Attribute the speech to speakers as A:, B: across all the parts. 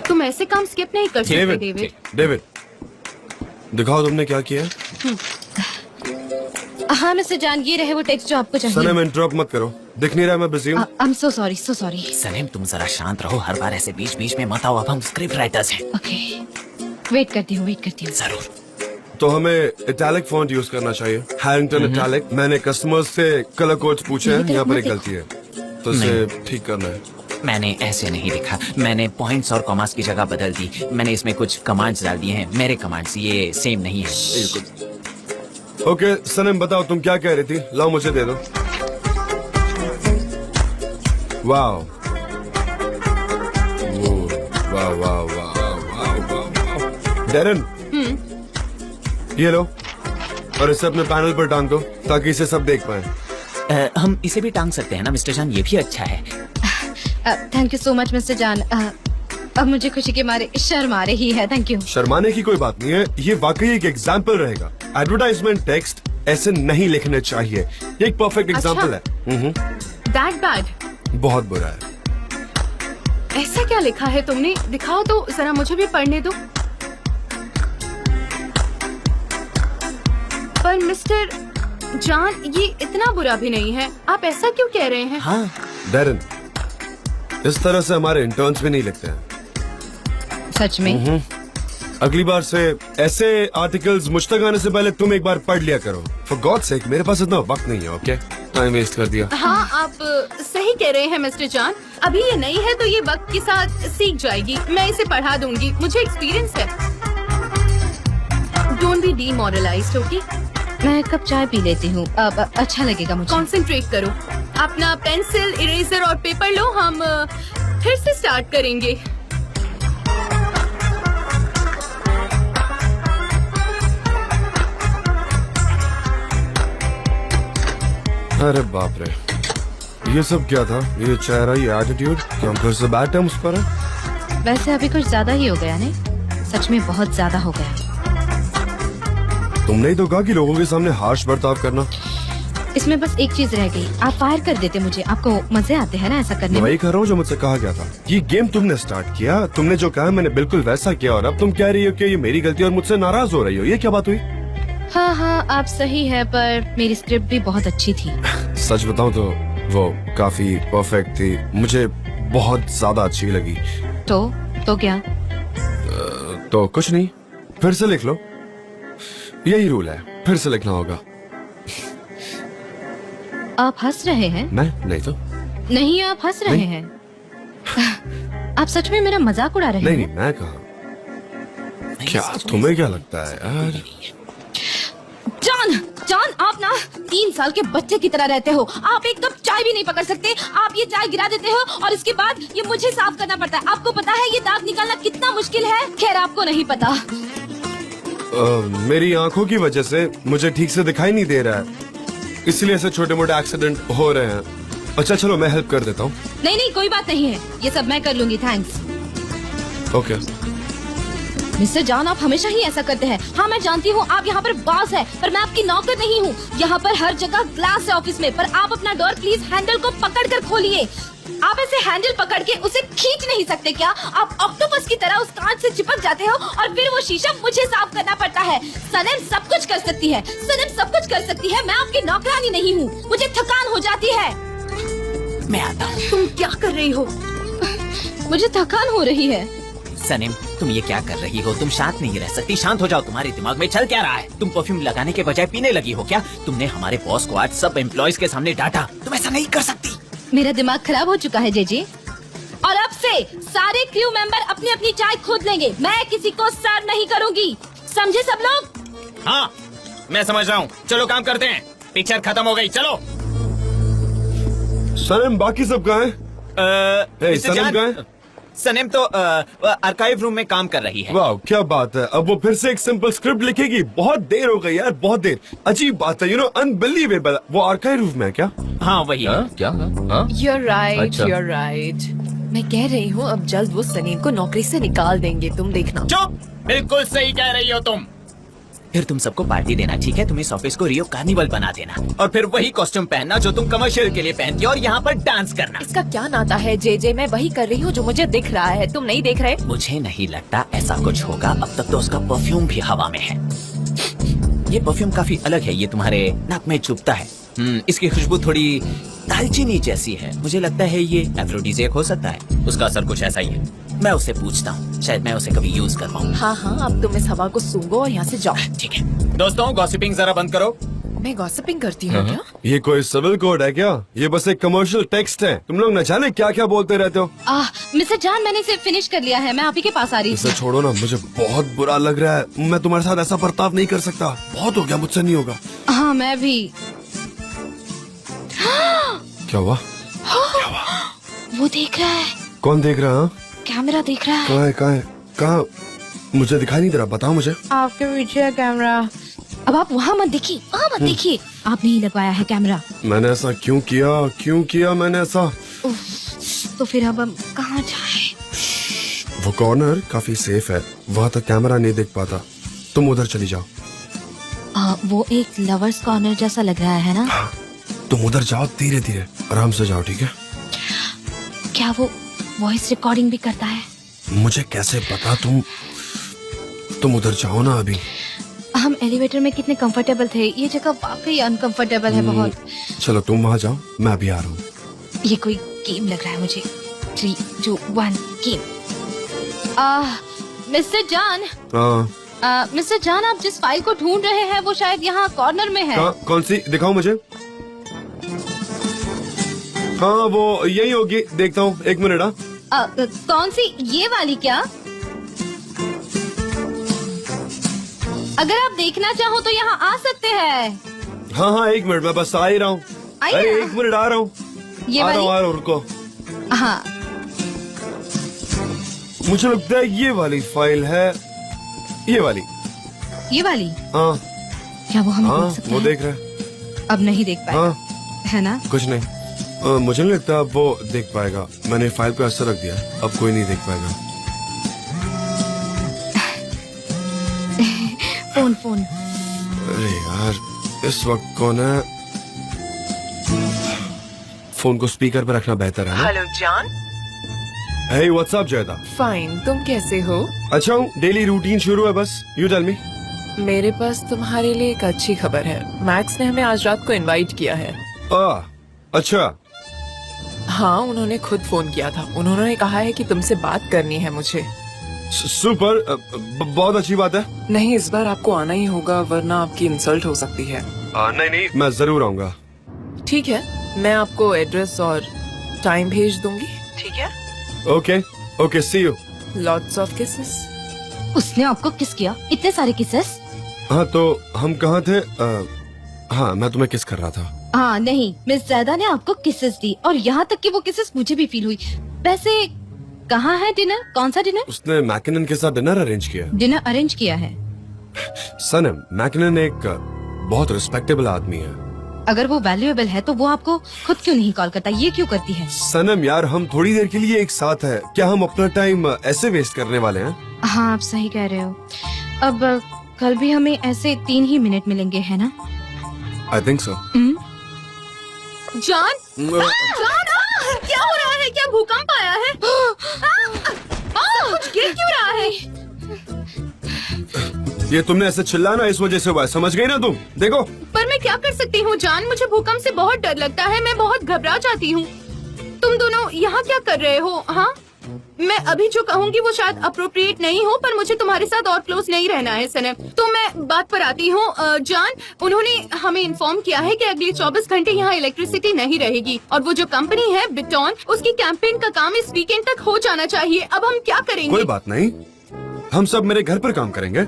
A: तुम ऐसे काम स्किप नहीं कर सकते डेविड।
B: डेविड, दिखाओ तुमने क्या किया।
C: हाँ मिस्टर जान, ये रहे वो टेक्स्ट जो आपको चाहिए।
B: सनम इंटरप्ट मत करो, दिख नहीं रहा मैं बिजी हूँ।
C: I'm so sorry, so sorry।
D: सनम तुम जरा शांत रहो, हर बार ऐसे बीच बीच में मत आओ, अब हम स्क्रिप्ट राइटर्स हैं।
C: ओके, वेट करती हूँ।
D: जरूर।
B: तो हमें इटैलिक फॉन्ट यूज करना चाहिए, हैरिंगटन इटैलिक। मैंने कस्टमर्स से कलर कोड्स पूछे हैं, यहाँ पर एक गलती है तो इसे ठीक करना है।
D: मैंने ऐसे नहीं लिखा, मैंने पॉइंट्स और कॉमास की जगह बदल दी। मैंने इसमें कुछ कमांड्स डाल दिए हैं, मेरे कमांड्स ये सेम नहीं है।
B: ओके सनम बताओ तुम क्या कह रही थी, लाओ मुझे दे दो। वाओ वाह वाह वाह। डेरन, ये लो और इसे अपने पैनल पर टांग दो ताकि इसे सब देख पाए।
D: हम इसे भी टांग सकते हैं ना मिस्टर जान, ये भी अच्छा है।
C: Thank you so much mister जान। अब मुझे खुशी के मारे शर्म आ रही है। Thank you.
B: शर्माने की कोई बात नहीं है, ये वाकई एक एग्जाम्पल रहेगा। एडवर्टाइजमेंट टेक्स्ट ऐसे नहीं लिखने चाहिए, ये एक परफेक्ट एग्जाम्पल है।
A: That bad?
B: बहुत बुरा है।
A: ऐसा क्या लिखा है तुमने, दिखाओ तो जरा, मुझे भी पढ़ने दो। पर मिस्टर जान, ये इतना बुरा भी नहीं है, आप ऐसा क्यों कह रहे हैं?
D: हाँ
B: डेरन, इस तरह से हमारे इंटर्न्स भी नहीं लिखते हैं।
C: सच में?
B: अगली बार से ऐसे आर्टिकल्स मुझ तक आने से पहले तुम एक बार पढ़ लिया करो। फॉर गॉड सेक, मेरे पास इतना वक्त नहीं है। ओके, टाइम वेस्ट कर दिया।
A: हाँ आप सही कह रहे हैं मिस्टर जान, अभी ये नई है तो ये वक्त के साथ सीख जाएगी। मैं इसे पढ़ा दूंगी, मुझे एक्सपीरियंस है। Don't be demoralised, okay?
C: मैं एक कप चाय पी लेती हूँ, अब अच्छा लगेगा मुझे।
A: कंसंट्रेट करो, अपना पेंसिल, इरेजर और पेपर लो, हम फिर से स्टार्ट करेंगे।
B: अरे बाप रे, ये सब क्या था? ये चेहरा, ये एटीट्यूड, क्या हम फिर से बैड टर्म्स पर हैं?
C: वैसे अभी कुछ ज्यादा ही हो गया नहीं, सच में बहुत ज्यादा हो गया।
B: तुमने ही तो कहा कि लोगों के सामने हार्श बर्ताव करना।
C: इसमें बस एक चीज रह गई, आप फायर कर देते मुझे। आपको मजे आते हैं ना ऐसा करने में?
B: वही कर रहा हूँ जो मुझसे कहा गया था। ये गेम तुमने स्टार्ट किया, तुमने जो कहा मैंने बिल्कुल वैसा किया, और अब तुम कह रही हो कि ये मेरी गलती और मुझसे नाराज हो रही हो। ये क्या बात हुई?
C: हाँ हाँ आप सही है, पर मेरी स्क्रिप्ट भी बहुत अच्छी थी।
B: सच बताऊं तो वो काफी परफेक्ट थी, मुझे बहुत ज्यादा अच्छी लगी।
C: तो क्या?
B: तो कुछ नहीं, फिर से लिख लो, यही रूल है, फिर से लिखना होगा।
C: आप हंस रहे हैं?
B: मैं नहीं तो
C: नहीं, आप हंस रहे हैं। आप सच में मेरा मजाक उड़ा रहे हैं?
B: नहीं, मैं कहा। क्या तुम्हें क्या लगता है यार?
C: जान आप ना 3 साल के बच्चे की तरह रहते हो। आप एक कप चाय भी नहीं पकड़ सकते, आप ये चाय गिरा देते हो और इसके बाद ये मुझे साफ करना पड़ता है। आपको पता है ये दाग निकालना कितना मुश्किल है? खैर आपको नहीं पता।
B: मेरी आंखों की वजह से मुझे ठीक से दिखाई नहीं दे रहा है, इसलिए ऐसे छोटे मोटे एक्सीडेंट हो रहे हैं। अच्छा चलो मैं हेल्प कर देता हूँ।
C: नहीं कोई बात नहीं है, ये सब मैं कर लूंगी। थैंक्स।
B: ओके।
C: मिस्टर जान, आप हमेशा ही ऐसा करते हैं। हाँ मैं जानती हूँ आप यहाँ पर बॉस है, पर मैं आपकी नौकर नहीं हूँ। यहाँ पर हर जगह ग्लास है ऑफिस में, पर आप अपना डोर प्लीज हैंडल को पकड़ कर खोलिए। आप ऐसे हैंडल पकड़ के उसे खींच नहीं सकते क्या? आप ऑक्टोपस की तरह उस कांच से चिपक जाते हो और फिर वो शीशा मुझे साफ करना पड़ता है। सनम सब कुछ कर सकती है, सनम सब कुछ कर सकती है। मैं आपकी नौकरानी नहीं हूँ, मुझे थकान हो जाती है।
D: मैं आता हूँ।
A: तुम क्या कर रही हो?
C: मुझे थकान हो रही है।
D: सनम तुम ये क्या कर रही हो? तुम शांत नहीं रह सकती, शांत हो जाओ। तुम्हारे दिमाग में चल क्या रहा है? तुम परफ्यूम लगाने के बजाय पीने लगी हो क्या? तुमने हमारे बॉस को आज सब एम्प्लॉयज के सामने डांटा, तुम ऐसा नहीं कर सकती।
C: मेरा दिमाग खराब हो चुका है जेजे, और अब से सारे क्रू मेंबर अपनी अपनी चाय खुद लेंगे। मैं किसी को सर्व नहीं करूंगी, समझे सब लोग?
D: हाँ मैं समझ रहा हूँ, चलो काम करते हैं। पिक्चर खत्म हो गई, चलो।
B: सनम बाकी सब कहाँ हैं? सनम कहाँ है?
D: सनम तो आर्काइव रूम में काम कर रही है।
B: वाह क्या बात है, अब वो फिर से एक सिंपल स्क्रिप्ट लिखेगी। बहुत देर हो गई यार, बहुत देर। अजीब बात है, अनबिलीवेबल। वो आर्काइव रूम में क्या?
D: हाँ वही है।
E: क्या?
A: You're right,
E: अच्छा।
A: you're right। मैं कह रही हूँ अब जल्द वो सनीम को नौकरी से निकाल देंगे, तुम देखना।
D: चुप, बिल्कुल सही कह रही हो तुम। फिर तुम सबको पार्टी देना, ठीक है? तुम इस ऑफिस को रियो कार्निवल बना देना और फिर वही कॉस्ट्यूम पहनना जो तुम कमर्शियल के लिए पहनती हो और यहाँ पर डांस करना।
E: इसका क्या नाता है जेजे? मैं वही कर रही हूँ जो मुझे दिख रहा है, तुम नहीं देख रहे?
D: मुझे नहीं लगता ऐसा कुछ होगा। अब तक तो उसका परफ्यूम भी हवा में है। ये परफ्यूम काफी अलग है, ये तुम्हारे नाक में चुभता है। इसकी खुशबू थोड़ी दालचीनी जैसी है। मुझे लगता है ये एफ्रोडीजिएक हो सकता है। उसका असर कुछ ऐसा ही है। मैं उससे पूछता हूँ, शायद मैं उसे कभी यूज कर पाऊँ।
E: हाँ हाँ, अब तुम इस हवा को सूंघो और यहाँ से जाओ।
D: ठीक है दोस्तों, गॉसिपिंग जरा बंद करो।
E: मैं गॉसिपिंग करती हूँ क्या?
B: ये कोई सिविल कोड है क्या? ये बस एक कमर्शियल टेक्स्ट है। तुम लोग न जाने क्या क्या बोलते रहते हो।
C: मिस्टर जान, मैंने इसे फिनिश कर लिया है। मैं आप ही के पास आ रही
B: इसे
C: थी।
B: छोड़ो ना, मुझे बहुत बुरा लग रहा है। मैं तुम्हारे साथ ऐसा बर्ताव नहीं कर सकता। बहुत हो गया, मुझसे नहीं होगा।
C: हाँ, मैं भी।
B: क्या हुआ?
C: वो देख रहा है,
B: कौन देख रहा है?
C: कैमरा देख रहा है।
B: कहाँ है? कहाँ है? कहाँ? मुझे दिखाई नहीं दे रहा, बताओ मुझे।
C: आपके पीछे है कैमरा। अब आप वहाँ मत देखिए, वहाँ मत देखिए। आप नहीं लगवाया है कैमरा।
B: मैंने ऐसा क्यों किया? क्यों किया मैंने ऐसा?
C: तो फिर अब हम कहाँ जाए?
B: वो कॉर्नर काफी सेफ है, वहाँ तक कैमरा नहीं देख पाता। तुम उधर चली जाओ।
C: वो एक लवर्स कॉर्नर जैसा लग रहा है ना?
B: तुम उधर जाओ, धीरे धीरे आराम से जाओ, ठीक है?
C: क्या वो वॉइस रिकॉर्डिंग भी करता है?
B: मुझे कैसे पता? तुम उधर जाओ ना अभी।
C: हम एलिवेटर में कितने कंफर्टेबल थे, ये जगह वाकई अनकंफर्टेबल है बहुत।
B: चलो तुम वहाँ जाओ, मैं अभी आ रहा हूँ।
C: ये कोई गेम लग रहा है मुझे। 3, 2, 1 गेम। मिस्टर जान, मिस्टर जान, आप जिस फाइल को ढूंढ रहे हैं वो शायद यहाँ कॉर्नर में है।
B: कौन सी? दिखाओ मुझे। हाँ वो यही होगी, देखता हूँ, एक मिनट।
C: कौन सी? ये वाली क्या? अगर आप देखना चाहो तो यहाँ आ सकते हैं।
B: हाँ हाँ, एक मिनट, मैं बस आ ही रहा हूँ। अरे एक मिनट, आ रहा हूँ।
C: ये
B: आ रहा
C: वाली?
B: हूँ, रुको।
C: हाँ,
B: मुझे लगता है ये वाली फाइल है। ये वाली?
C: ये वाली?
B: हाँ
C: क्या वो हमें
B: हाँ,
C: देख सकता
B: वो
C: है?
B: देख रहा है।
C: अब नहीं देख पाएगा,
B: हाँ,
C: है ना?
B: कुछ नहीं। मुझे नहीं लगता अब वो देख पाएगा। मैंने फाइल पे असर रख दिया, अब कोई नहीं देख पाएगा।
C: फोन।
B: अरे यार, इस वक्त कौन है? फोन को स्पीकर पे रखना बेहतर है ना?
E: हेलो जान।
B: हे व्हाट्स अप जयदा?
E: फाइन, तुम कैसे हो?
B: अच्छा हूँ, डेली रूटीन शुरू है बस। You tell me.
E: मेरे पास तुम्हारे लिए एक अच्छी खबर है। मैक्स ने हमें आज रात को इनवाइट किया है।
B: अच्छा।
E: हाँ, उन्होंने खुद फोन किया था। उन्होंने कहा है कि तुमसे बात करनी है मुझे।
B: सुपर, बहुत अच्छी बात है।
E: नहीं, इस बार आपको आना ही होगा वरना आपकी इंसल्ट हो सकती है।
B: नहीं, मैं जरूर आऊंगा।
E: ठीक है, मैं आपको एड्रेस और टाइम भेज दूंगी। ठीक है?
B: Okay, see you.
E: Lots of kisses.
C: उसने आपको किस किया? इतने सारे किसेस?
B: हाँ तो हम कहाँ थे? हाँ, मैं तुम्हें किस कर रहा था।
C: हाँ नहीं, मिस ज़ैदा ने आपको किसेस दी और यहाँ तक कि वो किसेस मुझे भी फील हुई। वैसे कहाँ है डिनर? कौन सा डिनर?
B: उसने मैकिनन के साथ डिनर अरेंज किया।
C: डिनर अरेंज किया है?
B: सनम, मैकिनन एक बहुत रिस्पेक्टेबल आदमी है।
C: अगर वो वैल्यूएबल है तो वो आपको खुद क्यों नहीं कॉल करता? ये क्यों करती है?
B: सनम यार, हम थोड़ी देर के लिए एक साथ है, क्या हम अपना टाइम ऐसे वेस्ट करने वाले हैं?
C: हाँ, आप सही कह रहे हो। अब कल भी हमें ऐसे 3 ही मिनट मिलेंगे, है ना?
B: I think so.
A: जान, क्या हो रहा है? क्या भूकंप आया है? कुछ गिर क्यों रहा है?
B: ये तुमने ऐसे चिल्लाना इस वजह से हुआ है, समझ गई ना तुम? देखो।
A: पर मैं क्या कर सकती हूँ जान, मुझे भूकंप से बहुत डर लगता है। मैं बहुत घबरा जाती हूँ। तुम दोनों यहाँ क्या कर रहे हो? हाँ, मैं अभी जो कहूँगी वो शायद अप्रोप्रिएट नहीं हो, पर मुझे तुम्हारे साथ और क्लोज नहीं रहना है सनम। तो मैं बात पर आती हूँ। जान, उन्होंने हमें इन्फॉर्म किया है कि अगले 24 घंटे यहाँ इलेक्ट्रिसिटी नहीं रहेगी और वो जो कंपनी है बिटॉन, उसकी कैंपेन का काम इस वीकेंड तक हो जाना चाहिए। अब हम क्या करेंगे?
B: कोई बात नहीं, हम सब मेरे घर पर काम करेंगे।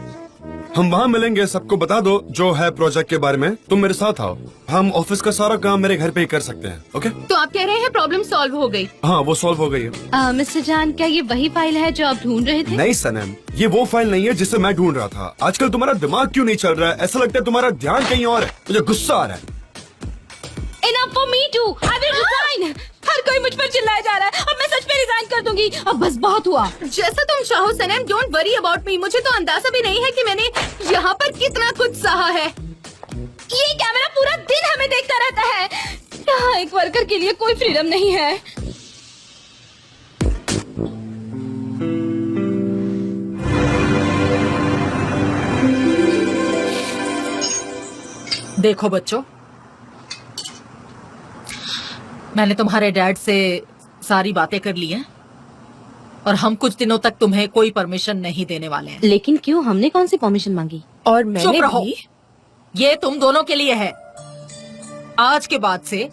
B: हम वहाँ मिलेंगे, सबको बता दो जो है प्रोजेक्ट के बारे में। तुम मेरे साथ आओ, हम ऑफिस का सारा काम मेरे घर पे ही कर सकते हैं। ओके?
A: तो आप कह रहे हैं प्रॉब्लम सॉल्व हो गई?
B: हाँ, वो सॉल्व हो गई है।
C: मिस्टर जान, क्या ये वही फाइल है जो आप ढूंढ रहे थे?
B: नहीं सनम, ये वो फाइल नहीं है जिसे मैं ढूंढ रहा था। आजकल तुम्हारा दिमाग क्यों नहीं चल रहा है? ऐसा लगता है तुम्हारा ध्यान कहीं और है। मुझे गुस्सा आ रहा है।
C: Enough for me too. I will resign. हर कोई मुझ पर चिल्लाया जा रहा है। अब मैं सच में रिजाइन कर दूंगी। अब बस बहुत हुआ।
A: जैसा तुम चाहो सनम, डोंट वरी अबाउट मी। मुझे तो अंदाजा भी नहीं है कि मैंने यहाँ पर कितना कुछ सहा है।
C: ये कैमरा पूरा दिन हमें देखता रहता है। यहाँ एक वर्कर के लिए कोई फ्रीडम नहीं है।
F: देखो बच्चों, मैंने तुम्हारे डैड से सारी बातें कर ली हैं और हम कुछ दिनों तक तुम्हें कोई परमिशन नहीं देने वाले हैं।
C: लेकिन क्यों? हमने कौन सी परमिशन मांगी?
E: और
F: चुप
E: मैंने
F: रहो।
E: भी
F: ये तुम दोनों के लिए है। आज के बाद से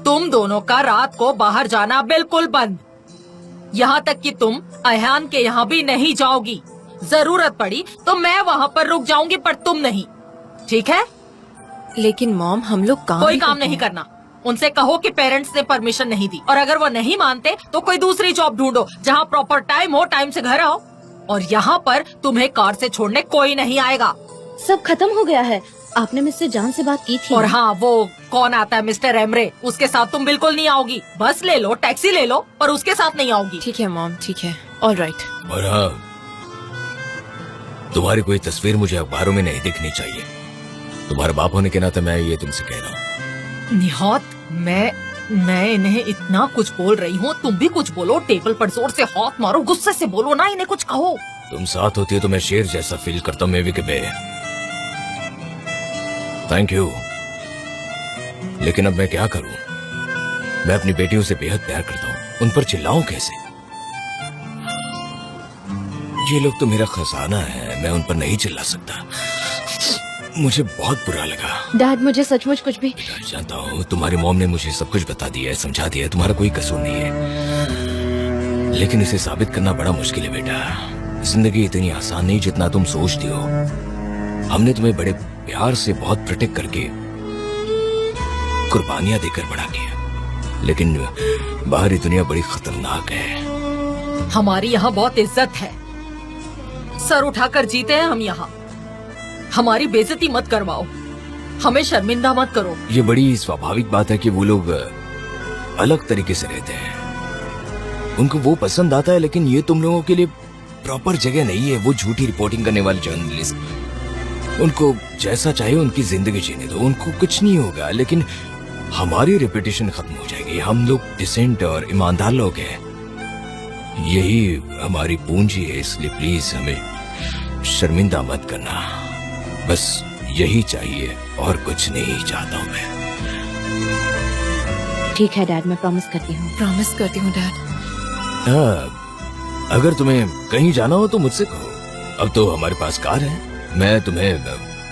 F: तुम दोनों का रात को बाहर जाना बिल्कुल बंद। यहाँ तक कि तुम अहान के यहाँ भी नहीं जाओगी। जरूरत पड़ी तो मैं वहाँ पर रुक जाऊंगी, पर तुम नहीं, ठीक है?
E: लेकिन मॉम, हम लोग काम
F: कोई काम नहीं करना। उनसे कहो कि पेरेंट्स ने परमिशन नहीं दी, और अगर वो नहीं मानते तो कोई दूसरी जॉब ढूंढो जहाँ प्रॉपर टाइम हो, टाइम से घर आओ। और यहाँ पर तुम्हें कार से छोड़ने कोई नहीं आएगा।
C: सब खत्म हो गया है। आपने मिस्टर जान से बात की थी?
F: और हाँ, वो कौन आता है, मिस्टर एमरे, उसके साथ तुम बिल्कुल नहीं आओगी। बस ले लो, टैक्सी ले लो, पर उसके साथ नहीं आओगी।
E: ठीक है मॉम, ठीक है, ऑलराइट।
G: और हाँ, तुम्हारी कोई तस्वीर मुझे अखबारों में नहीं दिखनी चाहिए। तुम्हारे बाप होने के नाते मैं ये तुमसे कह रहा हूँ।
F: निहात, मैं इन्हें इतना कुछ बोल रही हूँ, तुम भी कुछ बोलो। टेबल पर जोर से हाथ मारो, गुस्से से बोलो ना, इन्हें कुछ कहो।
G: तुम साथ होती हो तो मैं शेर जैसा फील करता हूँ। मे बी के बे, थैंक यू। लेकिन अब मैं क्या करूं? मैं अपनी बेटियों से बेहद प्यार करता हूँ, उन पर चिल्लाऊं कैसे? ये लोग तो मेरा खजाना है, मैं उन पर नहीं चिल्ला सकता। मुझे बहुत बुरा लगा।
C: डैड, मुझे सचमुच कुछ भी।
G: जानता हूँ तुम्हारी मॉम ने मुझे सब कुछ बता दिया है, समझा दिया है, तुम्हारा कोई कसूर नहीं है। लेकिन इसे साबित करना बड़ा मुश्किल है बेटा। जिंदगी इतनी आसान नहीं जितना तुम सोचती हो। हमने तुम्हें बड़े प्यार से बहुत प्रोटेक्ट करके कुर्बानियां देकर बड़ा किया, लेकिन बाहरी दुनिया बड़ी खतरनाक है।
F: हमारी यहाँ बहुत इज्जत है, सर उठाकर जीते हैं हम यहाँ। हमारी बेइज्जती मत करवाओ, हमें शर्मिंदा मत करो।
G: ये बड़ी स्वाभाविक बात है कि वो लोग अलग तरीके से रहते हैं, उनको वो पसंद आता है, लेकिन ये तुम लोगों के लिए प्रॉपर जगह नहीं है। वो झूठी रिपोर्टिंग करने वाले जर्नलिस्ट, उनको जैसा चाहिए उनकी जिंदगी जीने दो, उनको कुछ नहीं होगा। लेकिन हमारी रेपुटेशन खत्म हो जाएगी। हम लोग डिसेंट और ईमानदार लोग हैं, यही हमारी पूंजी है। इसलिए प्लीज हमें शर्मिंदा मत करना, बस यही चाहिए और कुछ नहीं चाहता हूँ मैं।
C: ठीक है डैड, मैं प्रॉमिस करती हूँ।
E: प्रॉमिस करती हूँ डैड।
G: हाँ, अगर तुम्हें कहीं जाना हो तो मुझसे कहो। अब तो हमारे पास कार है, मैं तुम्हें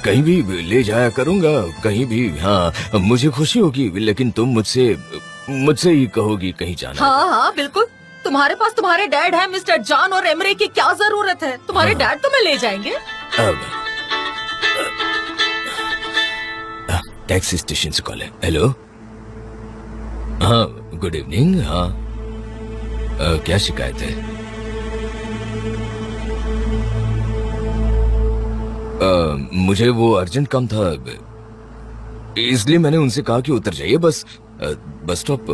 G: कहीं भी ले जाया करूंगा, कहीं भी। हाँ, मुझे खुशी होगी, लेकिन तुम मुझसे ही कहोगी कहीं जाना।
F: हाँ हाँ बिल्कुल, तुम्हारे पास तुम्हारे डैड है, मिस्टर जान और एमरे की क्या जरूरत है? तुम्हारे डैड तुम्हें ले जाएंगे।
G: अब टैक्सी स्टेशन से कॉल है। हेलो, हाँ गुड इवनिंग। हाँ, क्या शिकायत है? मुझे वो अर्जेंट काम था, इसलिए मैंने उनसे कहा कि उतर जाइए बस स्टॉप।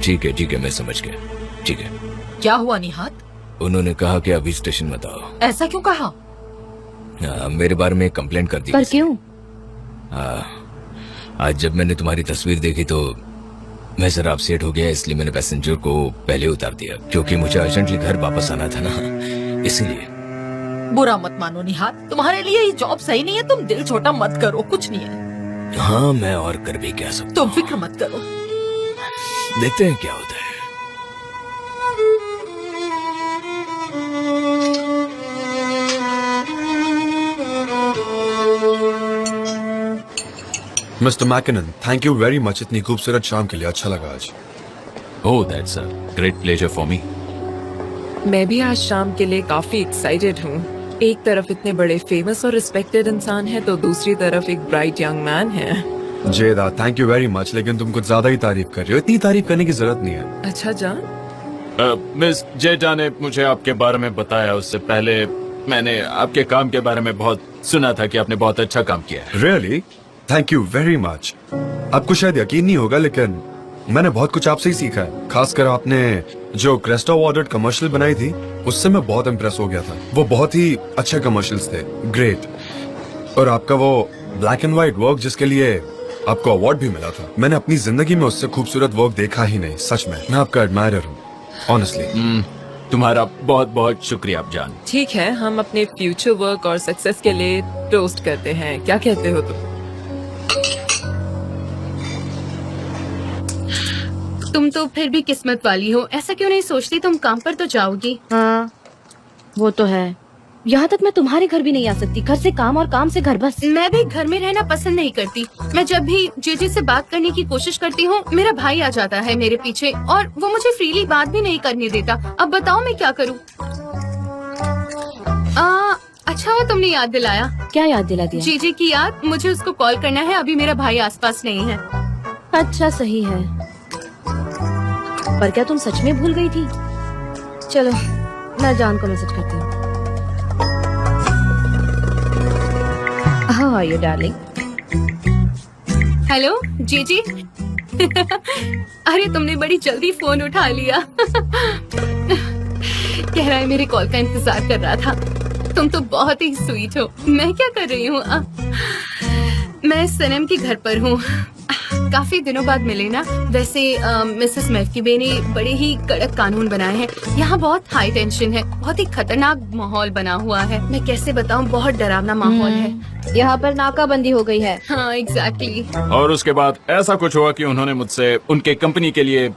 G: ठीक है, मैं समझ गया। ठीक है।
F: क्या हुआ निहात?
G: उन्होंने कहा कि अभी स्टेशन मत आओ।
F: ऐसा क्यों कहा?
G: मेरे बारे में कंप्लेंट कर दी।
C: पर क्यों?
G: आज जब मैंने तुम्हारी तस्वीर देखी तो मैं जरा अपसेट हो गया, इसलिए मैंने पैसेंजर को पहले उतार दिया, क्योंकि मुझे अर्जेंटली घर वापस आना था ना, इसीलिए।
F: बुरा मत मानो निहात, तुम्हारे लिए ये जॉब सही नहीं है। तुम दिल छोटा मत करो, कुछ नहीं है।
G: हाँ, मैं और कर भी क्या सकता
F: तुम
G: हूँ।
F: फिक्र मत करो,
G: देखते हैं क्या होता है।
B: Mister McKinnon, thank you very much इतनी खूबसूरत शाम के लिए। अच्छा लगा आज।
H: Oh, that's a great pleasure for me.
E: मैं भी आज शाम के लिए काफी एक्साइटेड हूँ। एक तरफ इतने बड़े फेमस और रिस्पेक्टेड इंसान है, तो दूसरी तरफ एक ब्राइट यंग मैन है।
B: जेदा, थैंक यू वेरी मच, लेकिन तुम कुछ ज्यादा ही तारीफ कर रहे हो। इतनी तारीफ करने की जरूरत नहीं है।
E: अच्छा जान,
H: मिस जेडा ने मुझे आपके बारे में बताया। उससे पहले मैंने आपके काम के बारे में बहुत सुना था कि आपने बहुत अच्छा काम किया है।
B: Really? Thank you very much. आपको शायद यकीन नहीं होगा लेकिन मैंने बहुत कुछ आपसे ही सीखा है। खासकर आपने जो क्रेस्टा ऑर्डर्ड कमर्शियल बनाई थी उससे मैं बहुत इम्प्रेस हो गया था। वो बहुत ही अच्छे कमर्शियल्स थे, ग्रेट। और आपका वो ब्लैक एंड व्हाइट वर्क जिसके लिए आपको अवार्ड भी मिला था, मैंने अपनी जिंदगी में उससे खूबसूरत वर्क देखा ही नहीं। सच में मैं आपका एडमायरर हूँ, ऑनेस्टली।
H: तुम्हारा बहुत बहुत शुक्रिया जान।
E: ठीक है, हम अपने फ्यूचर वर्क और सक्सेस के लिए टोस्ट करते हैं। क्या कहते हो
A: तुम तो फिर भी किस्मत वाली हो। ऐसा क्यों नहीं सोचती तुम काम पर तो जाओगी?
C: हाँ वो तो है। यहाँ तक मैं तुम्हारे घर भी नहीं आ सकती। घर से काम और काम से घर, बस।
A: मैं भी घर में रहना पसंद नहीं करती। मैं जब भी जीजी से बात करने की कोशिश करती हूँ मेरा भाई आ जाता है मेरे पीछे और वो मुझे फ्रीली बात भी नहीं करने देता। अब बताओ मैं क्या करूँ? अच्छा हुआ तुमने याद दिलाया।
C: क्या याद दिला दिया?
A: जीजी की याद। मुझे उसको कॉल करना है, अभी मेरा भाई आसपास नहीं है।
C: अच्छा सही है, पर क्या तुम सच में भूल गई थी? चलो मैं जान को मैसेज करती हूँ। How are you, darling?
A: Hello जीजी। अरे तुमने बड़ी जल्दी फोन उठा लिया। कह रहा है मेरे कॉल का इंतजार कर रहा था। तुम तो बहुत ही स्वीट हो। मैं क्या कर रही हूँ? मैं सनम के घर पर हूँ। काफी दिनों बाद मिले ना। वैसे मिसेस मेफकीबे ने बड़े ही कड़क कानून बनाए हैं। यहाँ बहुत हाई टेंशन है, बहुत ही खतरनाक माहौल बना हुआ है। मैं कैसे बताऊँ, बहुत डरावना माहौल है।
C: यहाँ पर नाकाबंदी हो गई है।
A: हाँ एग्जैक्टली।
H: और उसके बाद ऐसा कुछ हुआ कि उन्होंने मुझसे उनके कंपनी के लिए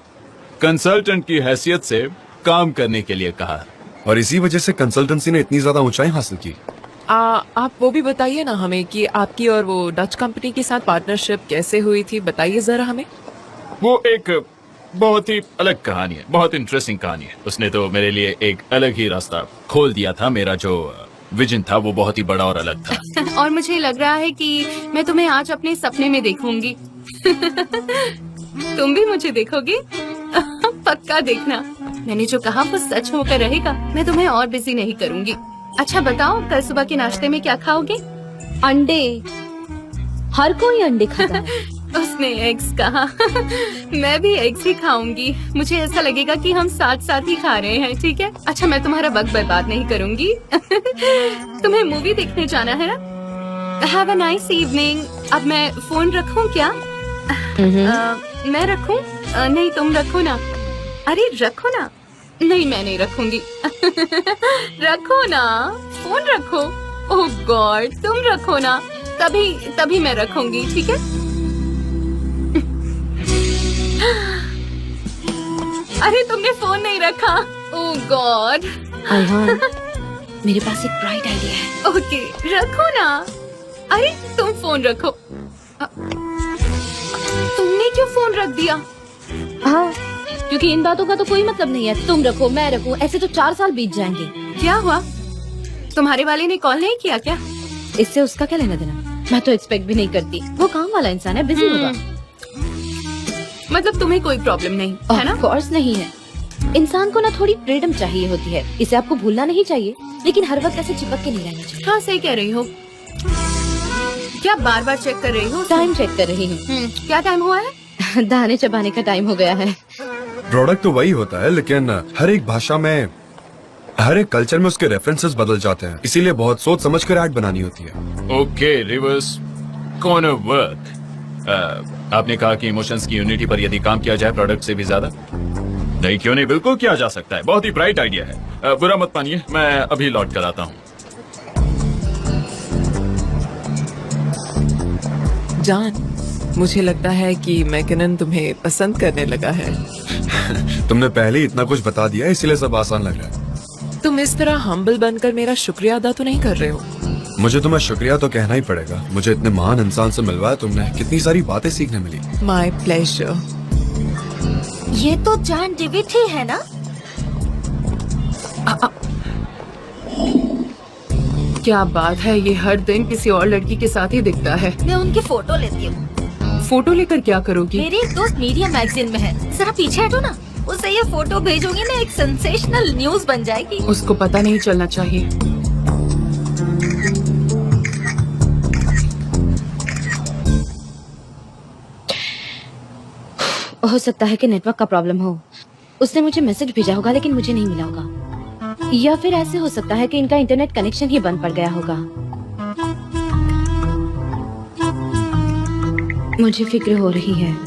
H: कंसल्टेंट की हैसियत से काम करने के लिए कहा।
B: और इसी वजह से कंसल्टेंसी ने इतनी ज्यादा ऊंचाई हासिल की।
E: आप वो भी बताइए ना हमें कि आपकी और वो डच कंपनी के साथ पार्टनरशिप कैसे हुई थी, बताइए जरा हमें।
H: वो एक बहुत ही अलग कहानी है, बहुत इंटरेस्टिंग कहानी है। उसने तो मेरे लिए एक अलग ही रास्ता खोल दिया था। मेरा जो विजन था वो बहुत ही बड़ा और अलग था।
A: और मुझे लग रहा है कि मैं तुम्हें आज अपने सपने में देखूंगी। तुम भी मुझे देखोगी? पक्का देखना, मैंने जो कहा वो सच होकर रहेगा। मैं तुम्हें और बिजी नहीं करूंगी। अच्छा बताओ, कल सुबह के नाश्ते में क्या खाओगे?
C: अंडे। हर कोई अंडे खाता है।
A: उसने एग्स कहा। मैं भी एग्स ही खाऊंगी। मुझे ऐसा लगेगा कि हम साथ साथ ही खा रहे हैं। ठीक है, अच्छा मैं तुम्हारा वक्त बर्बाद नहीं करूंगी। तुम्हें मूवी देखने जाना है ना? Have a nice evening. अब मैं फोन रखूं क्या? मैं रखूं? नहीं तुम रखो ना। अरे रखो ना। नहीं मैं नहीं रखूंगी। रखो ना, फोन रखो। ओह गॉड, तुम रखो ना, तभी मैं रखूंगी। ठीक है। अरे तुमने फोन नहीं रखा। ओह गॉड।
C: अयहान, मेरे पास एक ब्राइट आइडिया है।
A: ओके रखो ना। अरे तुम फोन रखो। तुमने क्यों फोन रख दिया?
C: हाँ, क्योंकि इन बातों का तो कोई मतलब नहीं है। तुम रखो, मैं रखूं, ऐसे तो 4 साल बीत जाएंगे।
A: क्या हुआ? तुम्हारे वाले ने कॉल नहीं किया क्या?
C: इससे उसका क्या लेना देना? मैं तो एक्सपेक्ट भी नहीं करती। वो काम वाला इंसान है, बिजी होगा।
A: मतलब तुम्हें कोई प्रॉब्लम नहीं है ना?
C: ऑफ कोर्स नहीं है। इंसान को ना थोड़ी फ्रीडम चाहिए होती है, इसे आपको भूलना नहीं चाहिए, लेकिन हर वक्त ऐसे चिपक के नहीं रहना चाहिए।
A: हाँ सही कह रही हो। क्या बार बार चेक कर रही हो?
C: टाइम चेक कर रही हूँ।
A: क्या टाइम हुआ है?
C: दाने चबाने का टाइम हो गया है।
B: प्रोडक्ट तो वही होता है लेकिन हर एक भाषा में, हर एक कल्चर में उसके रेफरेंसेस बदल जाते हैं, इसीलिए बहुत सोच समझ कर ऐड बनानी होती है।
H: Okay reverse corner work. आपने कहा कि इमोशंस की यूनिटी पर यदि काम किया जाए प्रोडक्ट से भी ज्यादा। नहीं क्यों नहीं, बिल्कुल किया जा सकता है। बहुत ही ब्राइट आइडिया है। बुरा मत मानिए, मैं अभी लौट कर आता हूँ।
E: जान, मुझे लगता है कि मैकनन तुम्हें पसंद करने लगा है।
B: तुमने पहले ही इतना कुछ बता दिया, इसीलिए सब आसान लग रहा है।
E: तुम इस तरह हम्बल बनकर मेरा शुक्रिया अदा तो नहीं कर रहे हो।
B: मुझे तुम्हें शुक्रिया तो कहना ही पड़ेगा। मुझे इतने महान इंसान से मिलवाया तुमने, कितनी सारी बातें सीखने मिली।
E: My pleasure.
C: ये तो जान डेविड ही है ना?
A: क्या बात है, ये हर दिन किसी और लड़की के साथ ही दिखता है।
C: मैं उनकी फोटो लेती हूँ।
A: फोटो लेकर क्या करोगी?
C: मेरी एक दोस्त मीडिया मैगजीन में है, जरा पीछे हटो ना। उसे ये फोटो भेजूंगी ना, एक सेंसेशनल न्यूज बन जाएगी।
A: उसको पता नहीं चलना चाहिए।
C: हो सकता है कि नेटवर्क का प्रॉब्लम हो। उसने मुझे मैसेज भेजा होगा लेकिन मुझे नहीं मिला होगा, या फिर ऐसे हो सकता है कि इनका इंटरनेट कनेक्शन ही बंद पड़ गया होगा। मुझे फिक्र हो रही है।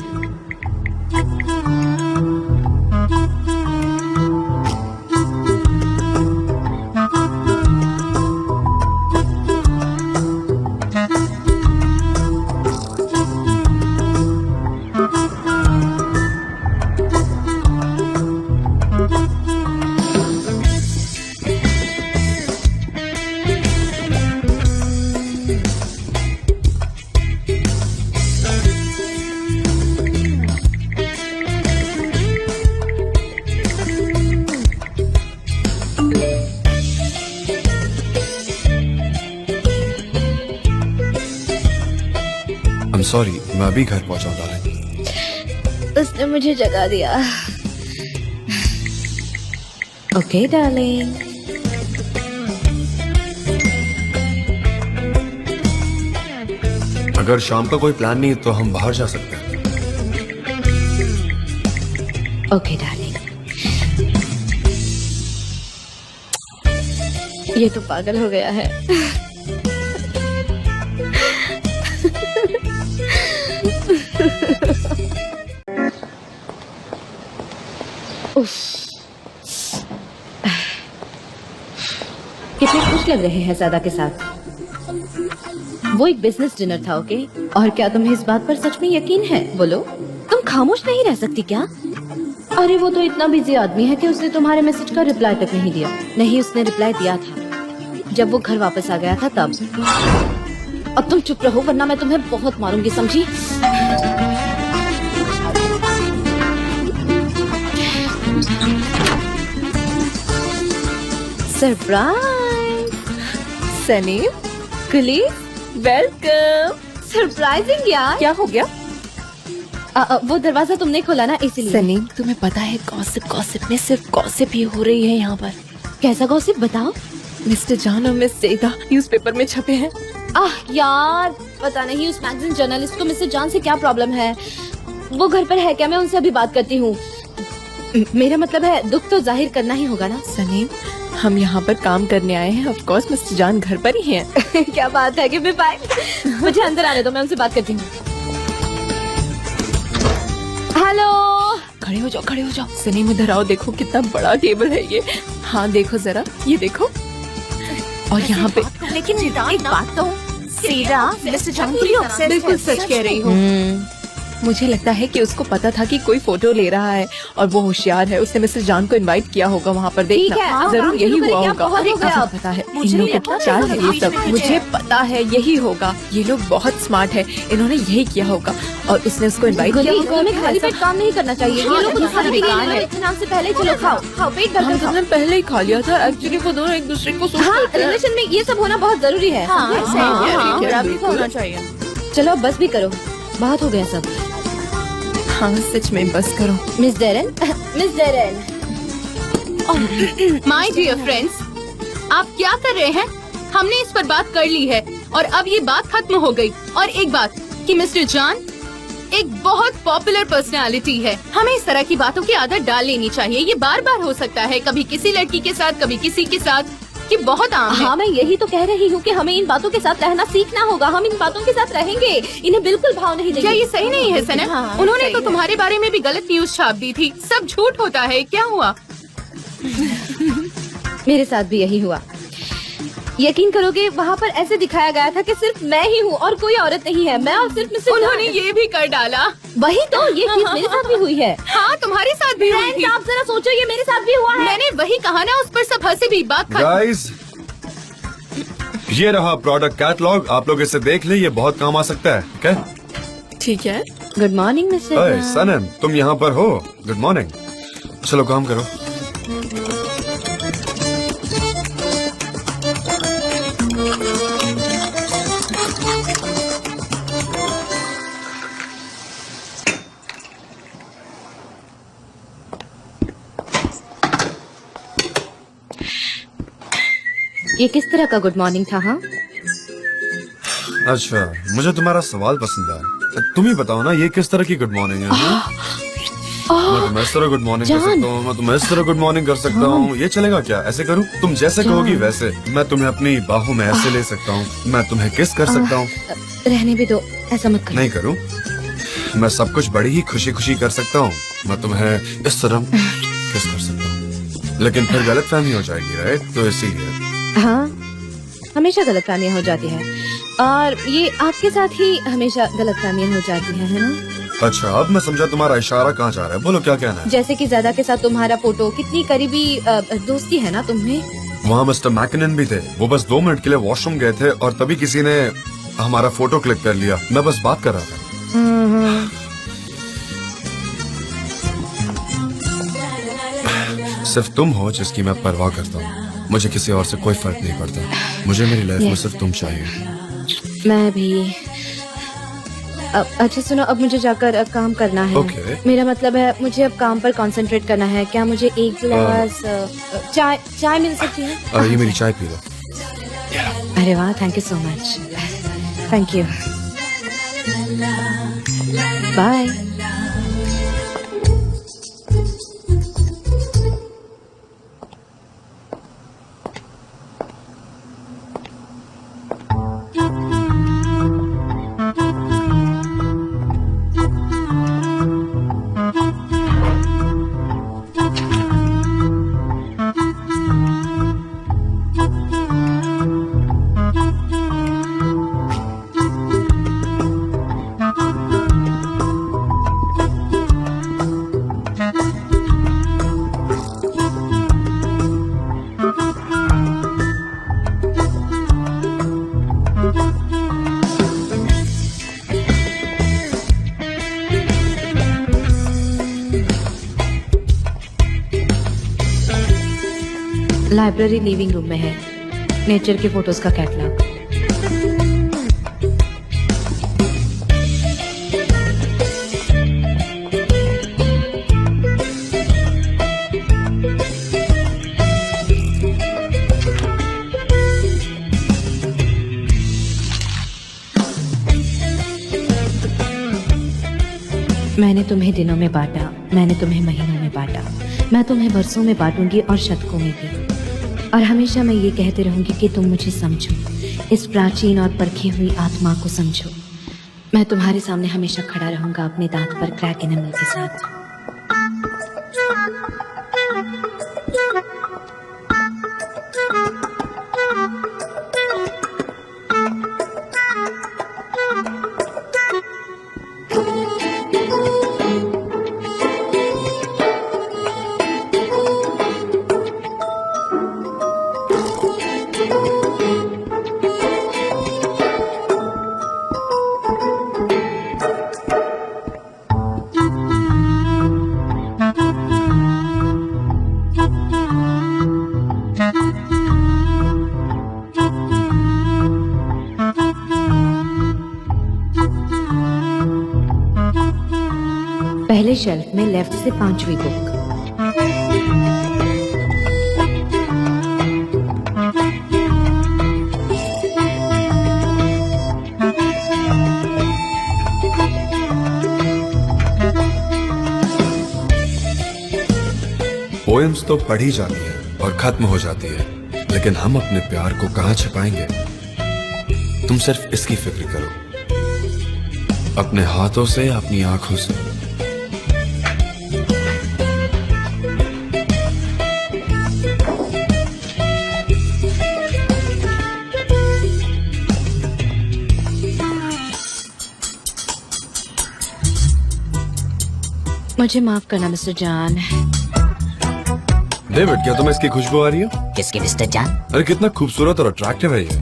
B: सॉरी, मैं अभी घर पहुंचा डार्लिंग।
C: उसने मुझे जगा दिया। Okay darling.
B: अगर शाम का कोई प्लान नहीं तो हम बाहर जा सकते हैं।
C: Okay darling. ये तो पागल हो गया है। कितने खुश लग रहे हैं सादा के साथ। वो एक बिजनेस डिनर था, ओके? और क्या तुम्हें इस बात पर सच में यकीन है? बोलो, तुम खामोश नहीं रह सकती क्या? अरे वो तो इतना बिजी आदमी है कि उसने तुम्हारे मैसेज का रिप्लाई तक नहीं दिया। नहीं, उसने रिप्लाई दिया था जब वो घर वापस आ गया था तब। अब तुम चुप रहो वरना मैं तुम्हें बहुत मारूंगी, समझी? सरप्राइज
E: सलीम,
C: कुली, वेलकम। सरप्राइजिंग यार।
E: क्या हो गया?
C: वो दरवाजा तुमने खोला ना, इसलिए।
E: सलीम, तुम्हें पता है गॉसिप में सिर्फ गॉसिप ही हो रही है यहाँ पर।
C: कैसा गॉसिप बताओ?
E: मिस्टर जान और मिस जेदा न्यूज़पेपर में छपे हैं।
C: यार पता नहीं उस मैगजीन जर्नलिस्ट को मिस्टर जान से क्या प्रॉब्लम है। वो घर पर है क्या? मैं उनसे अभी बात करती हूँ। मेरा मतलब है दुख तो जाहिर करना ही होगा ना।
E: सलीम, हम यहाँ पर काम करने आए हैं। ऑफ कोर्स मिस्टर जान घर पर ही हैं।
C: क्या बात है? Give me 5। मुझे अंदर आने दो, मैं उनसे बात करती हूँ। हेलो।
E: खड़े हो जाओ, खड़े हो जाओ। सलीम इधर आओ, देखो कितना बड़ा टेबल है ये। हाँ देखो जरा, ये देखो। और यहाँ पे
A: लेकिन एक बात तो सीधा मिस्टर जान
E: बिल्कुल सच कह रही हूँ। मुझे लगता है कि उसको पता था कि कोई फोटो ले रहा है और वो होशियार है। उसने मिस्टर जान को इनवाइट किया होगा वहाँ पर। देखना जरूर यही हुआ होगा। आपको पता है इन लोगों का चाल है ये सब। मुझे पता है यही होगा। ये लोग बहुत स्मार्ट है, इन्होंने यही किया होगा और उसने उसको इनवाइट किया होगा।
C: हमें खाली पेट काम नहीं करना चाहिए। ये लोग नाम से पहले चलो खाओ खाओ, पेट भर कर खाओ।
E: हमने पहले ही खा लिया था। एक्चुअली वो दोनों एक दूसरे को
C: रिलेशन में ये सब होना बहुत जरूरी है।
E: होना चाहिए।
C: चलो बस भी करो, बहुत हो गया सब।
E: हाँ सच में बस करो।
C: Miss Darren, miss Darren.
A: My dear friends, आप क्या कर रहे हैं? हमने इस पर बात कर ली है और अब ये बात खत्म हो गई। और एक बात कि मिस्टर जान एक बहुत पॉपुलर पर्सनालिटी है। हमें इस तरह की बातों की आदत डाल लेनी चाहिए। ये बार बार हो सकता है, कभी किसी लड़की के साथ, कभी किसी के साथ, कि बहुत आम है।
C: हाँ मैं यही तो कह रही हूँ कि हमें इन बातों के साथ रहना सीखना होगा। हम इन बातों के साथ रहेंगे, इन्हें बिल्कुल भाव नहीं देंगे।
A: क्या ये सही नहीं है सनम?
C: हाँ,
A: उन्होंने तो तुम्हारे बारे में भी गलत न्यूज छाप दी थी। सब झूठ होता है, क्या हुआ?
C: मेरे साथ भी यही हुआ। यकीन करोगे वहाँ पर ऐसे दिखाया गया था कि सिर्फ मैं ही हूँ और कोई औरत नहीं है। मैं और सिर्फ मिस्टर
A: उन्होंने ये भी कर डाला।
C: वही तो, ये चीज मेरे साथ भी हुई है।
A: हाँ तुम्हारे साथ भी हुई थी।
C: आप जरा सोचो, ये मेरे साथ भी हुआ है।
A: मैंने वही कहा ना, उस पर सब हंसे भी। बात खत्म।
B: गाइस, ये रहा प्रोडक्ट कैटलॉग। आप लोग इसे देख लें, ये बहुत काम आ सकता है। क्या?
E: ठीक है।
C: Good morning mister.
B: सनम, तुम यहाँ पर हो? Good morning. चलो काम करो।
C: ये किस तरह का गुड मॉर्निंग था? हाँ
B: अच्छा, मुझे तुम्हारा सवाल पसंद आया। तुम ही बताओ ना, ये किस तरह की गुड मॉर्निंग है? मैं तुम्हें इस तरह गुड मॉर्निंग कर सकता हूँ, मैं तुम्हें इस तरह गुड मॉर्निंग कर सकता हूँ। ये चलेगा क्या? ऐसे करूँ? तुम जैसे कहोगी वैसे। मैं तुम्हें अपनी बाहों में ऐसे ले सकता हूँ, मैं तुम्हें किस कर सकता हूँ।
C: रहने भी दो, ऐसा मत करो।
B: नहीं करूँ? मैं सब कुछ बड़ी ही खुशी खुशी कर सकता हूँ। मैं तुम्हें इस तरह किस कर सकता हूँ, लेकिन फिर गलतफहमी हो जाएगी, राइट? तो इसीलिए।
C: हाँ, हमेशा गलतफहमियां हो जाती हैं और ये आपके साथ ही हमेशा गलतफहमियां हो जाती हैं, है ना?
B: अच्छा, अब मैं समझा तुम्हारा इशारा कहाँ जा रहा है। बोलो क्या कहना है।
C: जैसे कि ज़्यादा के साथ तुम्हारा फोटो, कितनी करीबी दोस्ती है ना तुम्हें।
B: वहाँ मिस्टर मैकिनन भी थे, वो बस 2 मिनट के लिए वॉशरूम गए थे और तभी किसी ने हमारा फोटो क्लिक कर लिया। मैं बस बात कर रहा था। सिर्फ तुम हो जिसकी मैं परवाह करता हूँ। मुझे किसी और से कोई फर्क नहीं पड़ता। मुझे मेरी लाइफ में सिर्फ तुम चाहिए।
C: मैं भी। अच्छा सुनो, अब मुझे जाकर काम करना है।
B: Okay.
C: मेरा मतलब है मुझे अब काम पर कंसंट्रेट करना है। क्या मुझे एक गिलास चाय मिल सकती है?
B: ये मेरी चाय पी लो।
C: अरे वाह, thank you so much. Thank you. Bye. Library living room में है, नेचर के फोटोज का कैटलॉग। मैंने तुम्हें दिनों में बांटा, मैंने तुम्हें महीनों में बांटा, मैं तुम्हें बरसों में बांटूंगी और शतकों में भी। और हमेशा मैं ये कहती रहूंगी कि तुम मुझे समझो, इस प्राचीन और परखी हुई आत्मा को समझो। मैं तुम्हारे सामने हमेशा खड़ा रहूंगा अपने दांत पर क्रैक एनिमल के साथ। पहले शेल्फ में लेफ्ट से 5वीं बुक।
B: पोएम्स तो पढ़ी जाती है और खत्म हो जाती है, लेकिन हम अपने प्यार को कहाँ छिपाएंगे? तुम सिर्फ इसकी फिक्र करो, अपने हाथों से, अपनी आंखों से।
C: मुझे माफ करना मिस्टर जान।
B: डेविड, क्या तुम्हें इसकी खुशबू आ रही है?
D: किसके मिस्टर जान?
B: अरे कितना खूबसूरत और अट्रैक्टिव है ये।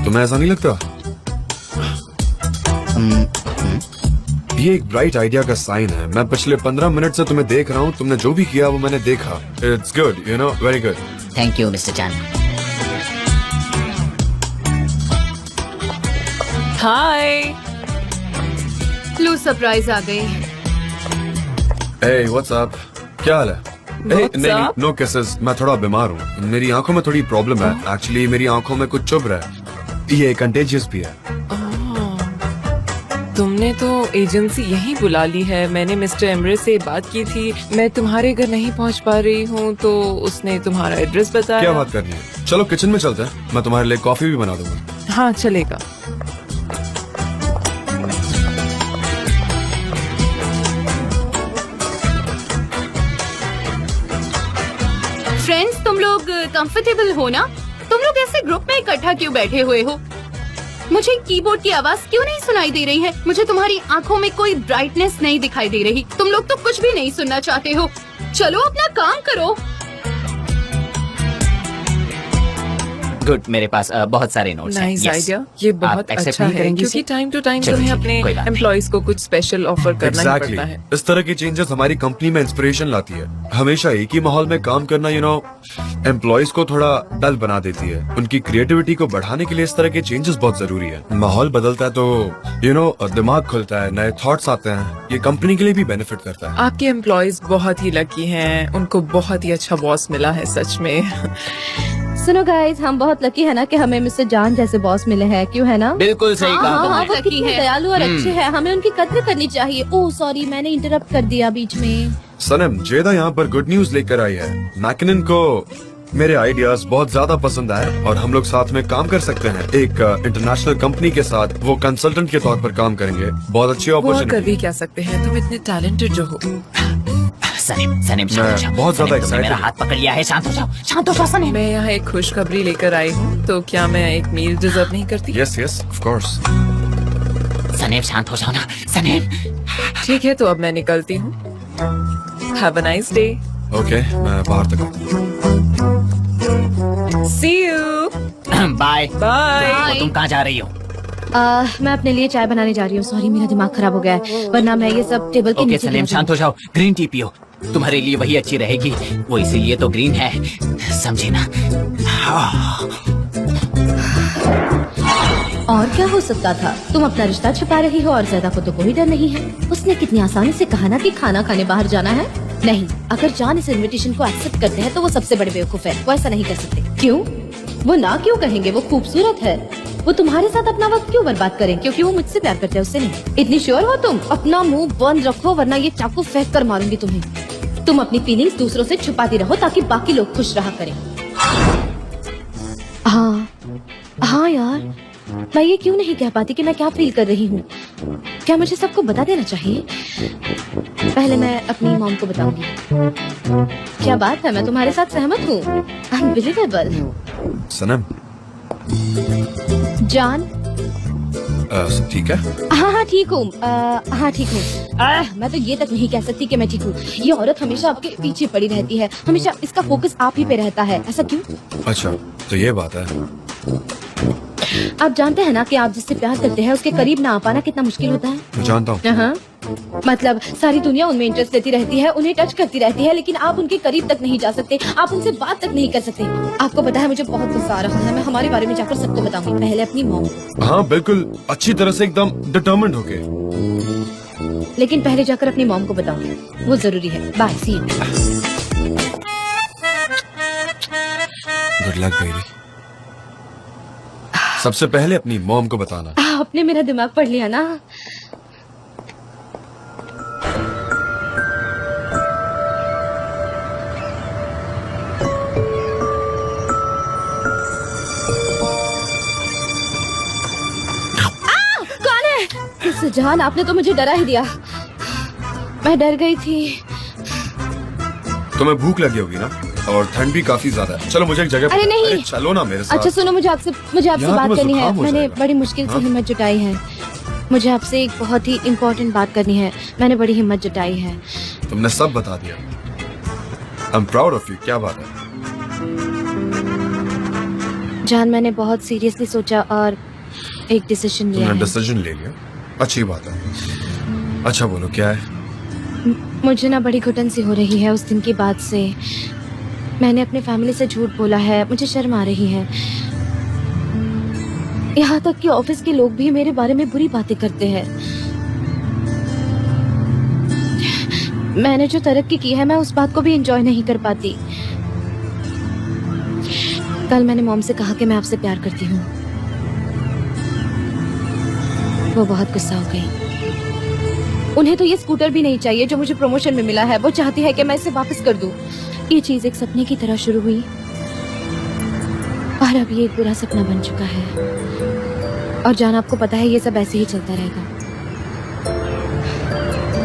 B: तुम्हें ऐसा नहीं लगता? ये एक ब्राइट आइडिया का साइन है। मैं पिछले 15 मिनट से तुम्हें देख रहा हूँ। तुमने जो भी किया वो मैंने देखा। It's good, you know, very good.
D: Thank you mister जान।
E: हाय।
A: लो, सरप्राइज आ गई।
B: Hey, what's up? क्या हाल है? नहीं, नो किसेस। मैं थोड़ा बीमार हूँ, मेरी आंखों में थोड़ी प्रॉब्लम है। एक्चुअली मेरी आंखों में कुछ चुभ रहा है। ये कंटेजियस भी है।
E: तुमने तो एजेंसी यहीं बुला ली है। मैंने मिस्टर एमरे से बात की थी, मैं तुम्हारे घर नहीं पहुंच पा रही हूँ तो उसने तुम्हारा एड्रेस बताया।
B: क्या बात करनी है? चलो किचन में चलते हैं, मैं तुम्हारे लिए कॉफी भी बना दूंगा।
E: हाँ चलेगा।
A: फ्रेंड्स, तुम लोग कंफर्टेबल हो ना? तुम लोग ऐसे ग्रुप में इकट्ठा क्यों बैठे हुए हो? मुझे कीबोर्ड की आवाज क्यों नहीं सुनाई दे रही है? मुझे तुम्हारी आंखों में कोई ब्राइटनेस नहीं दिखाई दे रही। तुम लोग तो कुछ भी नहीं सुनना चाहते हो। चलो अपना काम करो।
D: गुड, मेरे पास बहुत सारे नोट्स हैं।
E: Nice
D: Yes.
E: आइडिया, ये
D: आप
E: बहुत
D: accept
E: अच्छा
D: नहीं
E: है
D: करेंगी
E: क्योंकि
D: उसे?
E: टाइम टू टाइम
D: चलो,
E: तुम्हें
D: ठीक है,
E: अपने
D: कोई बात नहीं।
E: एम्प्लॉयज को कुछ स्पेशल ऑफर करना ही
B: एग्जैक्टली
E: पड़ता है।
B: इस तरह की चेंजेस हमारी कंपनी में इंस्पिरेशन लाती है। हमेशा एक ही माहौल में काम करना एम्प्लॉयज को थोड़ा डल बना देती है। उनकी क्रिएटिविटी को बढ़ाने के लिए इस तरह के चेंजेस बहुत जरूरी है। माहौल बदलता है तो दिमाग खुलता है, नए थॉट्स आते हैं। ये कंपनी के लिए भी बेनिफिट करता है।
E: आपके एम्प्लॉयज बहुत ही लकी हैं, उनको बहुत ही अच्छा बॉस मिला है सच में।
C: सुनो गाइस, हम बहुत लकी है ना कि हमें मिस्टर जान जैसे बॉस मिले हैं, क्यों है ना?
D: बिल्कुल सही कहा
C: हाँ,
D: तुमने।
C: वो
A: लकी
C: कितने
A: है।
C: दयालु और अच्छे हैं, हमें उनकी कद्र करनी चाहिए। ओह सॉरी, मैंने इंटरप्ट कर दिया बीच में।
B: सनम, जेदा यहाँ पर गुड न्यूज लेकर आई है। मैकिनन को मेरे आइडियाज बहुत ज्यादा पसंद आए और हम लोग साथ में काम कर सकते हैं। एक इंटरनेशनल कंपनी के साथ वो कंसल्टेंट के तौर पर काम करेंगे। बहुत अच्छी
E: वो कर
B: अपॉर्चुनिटी।
E: भी क्या सकते हैं, तुम इतने टैलेंटेड जो हो।
D: सनीम, सनीम, शांत हो जाओ।
B: बहुत ज्यादा
D: सनीम, तुमने मेरा
B: excited
D: हाथ पकड़ लिया है। शांत हो जाओ, शांत हो जाओ सनीम।
E: मैं यहाँ एक खुशखबरी लेकर आई हूँ, तो क्या मैं एक मील डिजर्व नहीं करती?
B: Yes yes of course.
D: सनीम, शांत हो जाओ ना सनीम।
E: ठीक है, तो अब मैं निकलती हूँ। Have a nice day.
B: Okay, मैं बाहर तक आता हूँ।
E: सी यू।
D: बाय।
E: बाय।
D: तुम कहाँ जा रही हो?
C: मैं अपने लिए चाय बनाने जा रही हूँ। सॉरी, मेरा दिमाग खराब हो गया है, वरना मैं ये सब टेबल के
D: ओके
C: नीचे
D: सलीम,
C: गिरा
D: शांत हो जाओ। ग्रीन टी पियो, तुम्हारे लिए वही अच्छी रहेगी। वो इसीलिए तो ग्रीन है, समझे ना?
C: और क्या हो सकता था? तुम अपना रिश्ता छुपा रही हो और ज़्यादा को तो कोई डर नहीं है। उसने कितनी आसानी से कहा ना कि खाना खाने बाहर जाना है। नहीं, अगर जान इस इनविटेशन को एक्सेप्ट करते हैं तो वो सबसे बड़े बेवकूफ है। वो ऐसा नहीं कर सकते। क्यों? वो ना क्यों कहेंगे? वो खूबसूरत है। वो तुम्हारे साथ अपना वक्त क्यों बर्बाद करें? क्योंकि वो मुझसे प्यार करते हैं, उससे नहीं। इतनी श्योर हो तुम? अपना मुंह बंद रखो वरना ये चाकू फेंक कर मारूंगी तुम्हें। तुम अपनी फीलिंग्स दूसरों से छुपाती रहो ताकि बाकी लोग खुश रहा करें। हाँ यार, मैं ये क्यों नहीं कह पाती कि मैं क्या फील कर रही हूँ? क्या मुझे सबको बता देना चाहिए? पहले मैं अपनी मॉम को बताऊंगी। क्या बात है, मैं तुम्हारे साथ सहमत हूँ। अनबिलीवेबल।
B: सनम,
C: जान,
B: सब ठीक है?
C: हाँ ठीक हूँ। हाँ ठीक हूँ। मैं तो ये तक नहीं कह सकती कि मैं ठीक हूँ। ये औरत हमेशा आपके पीछे पड़ी रहती है, हमेशा इसका फोकस आप ही पे रहता है। ऐसा क्यों?
B: अच्छा, तो ये बात है।
C: आप जानते हैं ना कि आप जिससे प्यार करते हैं उसके करीब ना आ पाना कितना मुश्किल होता है।
B: मैं जानता हूँ।
C: हाँ, मतलब सारी दुनिया उनमें इंटरेस्ट लेती रहती है, उन्हें टच करती रहती है, लेकिन आप उनके करीब तक नहीं जा सकते, आप उनसे बात तक नहीं कर सकते। आपको पता है मुझे बहुत गुस्सा आ रहा है। मैं हमारे बारे में जाकर सबको बताऊंगी, पहले अपनी मॉम।
B: हाँ बिल्कुल, अच्छी तरह से एकदम डिटर्मिन्ड होके।
C: लेकिन पहले जाकर अपनी मॉम को बताऊंगी, वो जरूरी है। Bye, see you.
B: Good luck baby. सबसे पहले अपनी मॉम को बताना।
C: आपने मेरा दिमाग पढ़ लिया ना। कौन है? इससे जान, आपने तो मुझे डरा ही दिया। मैं डर गई थी।
B: तुम्हें भूख लगी होगी ना, और ठंड भी काफी ज्यादा है। चलो मुझे एक जगह
C: अरे नहीं।
B: चलो ना मेरे साथ।
C: अच्छा सुनो, मुझे आपसे
B: यहाँ
C: बात
B: तुम्हें
C: करनी है।
B: जुकाम हो
C: मैंने
B: जाएगा।
C: बड़ी मुश्किल से
B: हाँ?
C: हिम्मत जुटाई है। मुझे आपसे एक बहुत ही इम्पोर्टेंट बात करनी है। मैंने बड़ी हिम्मत जुटाई है।
B: तुमने सब बता दिया। I am proud of you. क्या बात है?
C: जान, मैंने बहुत सीरियसली सोचा और एक डिसीजन लिया
B: तुमने
C: है।
B: डिसीजन ले लिया, अच्छी बात है। अच्छा बोलो, क्या है?
C: मुझे ना बड़ी घुटन सी हो रही है उस दिन के बाद से। मैंने अपने फैमिली से झूठ बोला है, मुझे शर्म आ रही है। यहाँ तक कि ऑफिस के लोग भी मेरे बारे में बुरी बातें करते हैं। मैंने जो तरक्की की है, मैं उस बात को भी एंजॉय नहीं कर पाती। कल मैंने मॉम से कहा कि मैं आपसे प्यार करती हूँ। वो बहुत गुस्सा हो गई। उन्हें तो ये स्कूटर भी नहीं चाहिए जो मुझे प्रमोशन में मिला है। वो चाहती है कि मैं इसे वापस कर दूं। ये चीज एक सपने की तरह शुरू हुई और अब ये एक बुरा सपना बन चुका है। और जान, आपको पता है ये सब ऐसे ही चलता रहेगा।